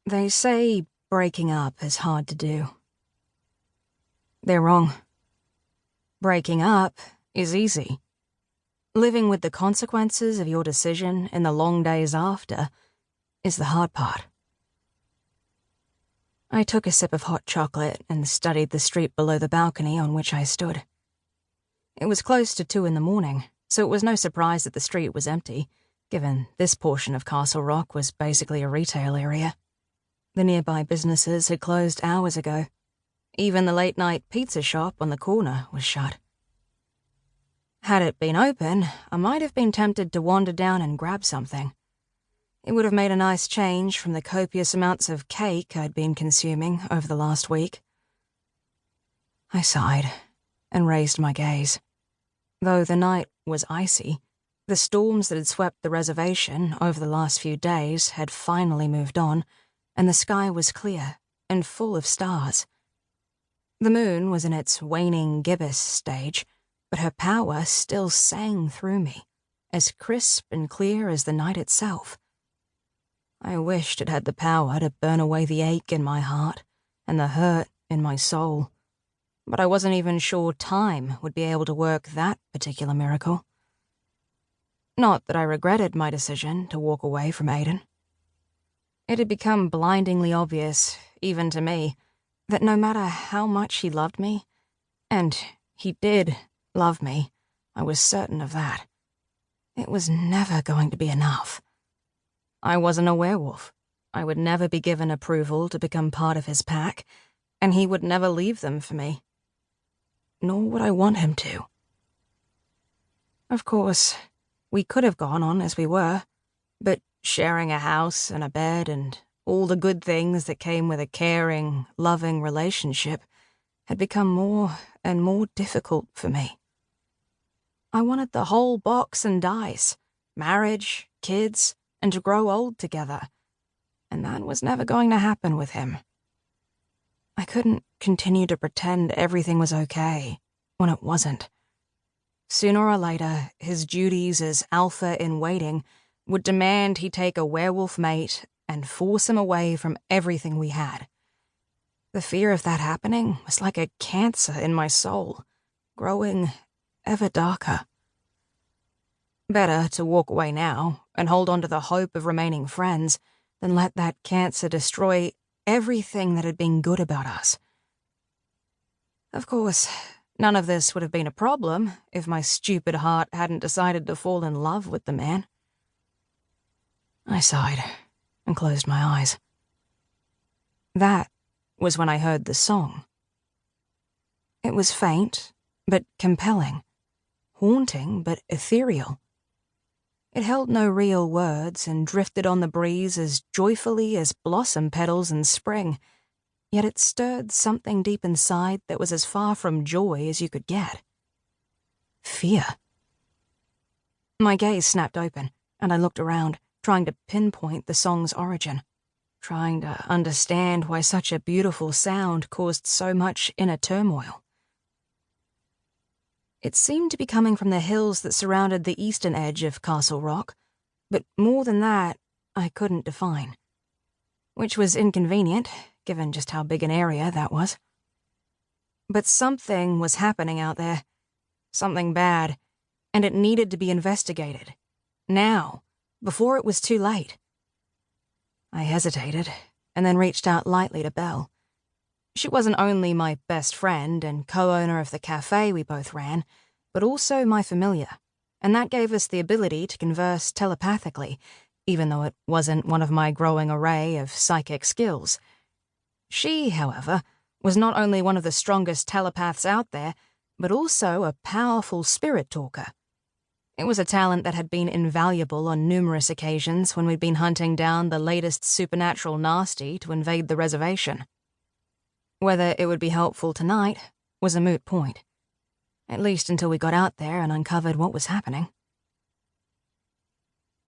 They say breaking up is hard to do. They're wrong. Breaking up is easy. Living with the consequences of your decision in the long days after is the hard part. I took a sip of hot chocolate and studied the street below the balcony on which I stood. It was close to 2 in the morning, so it was no surprise that the street was empty, given this portion of Castle Rock was basically a retail area. The nearby businesses had closed hours ago. Even the late-night pizza shop on the corner was shut. Had it been open, I might have been tempted to wander down and grab something. It would have made a nice change from the copious amounts of cake I'd been consuming over the last week. I sighed and raised my gaze. Though the night was icy, the storms that had swept the reservation over the last few days had finally moved on, and the sky was clear and full of stars. The moon was in its waning gibbous stage, but her power still sang through me, as crisp and clear as the night itself. I wished it had the power to burn away the ache in my heart and the hurt in my soul, but I wasn't even sure time would be able to work that particular miracle. Not that I regretted my decision to walk away from Aiden. It had become blindingly obvious, even to me, that no matter how much he loved me, and he did love me, I was certain of that, it was never going to be enough. I wasn't a werewolf. I would never be given approval to become part of his pack, and he would never leave them for me. Nor would I want him to. Of course, we could have gone on as we were, but sharing a house and a bed and all the good things that came with a caring, loving relationship had become more and more difficult for me. I wanted the whole box and dice, marriage, kids, and to grow old together, and that was never going to happen with him. I couldn't continue to pretend everything was okay when it wasn't. Sooner or later, his duties as alpha-in-waiting would demand he take a werewolf mate and force him away from everything we had. The fear of that happening was like a cancer in my soul, growing ever darker. Better to walk away now and hold on to the hope of remaining friends than let that cancer destroy everything that had been good about us. Of course, none of this would have been a problem if my stupid heart hadn't decided to fall in love with the man. I sighed and closed my eyes. That was when I heard the song. It was faint, but compelling, haunting, but ethereal. It held no real words and drifted on the breeze as joyfully as blossom petals in spring, yet it stirred something deep inside that was as far from joy as you could get. Fear. My gaze snapped open, and I looked around, trying to pinpoint the song's origin, trying to understand why such a beautiful sound caused so much inner turmoil. It seemed to be coming from the hills that surrounded the eastern edge of Castle Rock, but more than that, I couldn't define. Which was inconvenient, given just how big an area that was. But something was happening out there. Something bad, and it needed to be investigated. Now, before it was too late. I hesitated, and then reached out lightly to Belle. She wasn't only my best friend and co-owner of the cafe we both ran, but also my familiar, and that gave us the ability to converse telepathically, even though it wasn't one of my growing array of psychic skills. She, however, was not only one of the strongest telepaths out there, but also a powerful spirit talker. It was a talent that had been invaluable on numerous occasions when we'd been hunting down the latest supernatural nasty to invade the reservation. Whether it would be helpful tonight was a moot point, at least until we got out there and uncovered what was happening.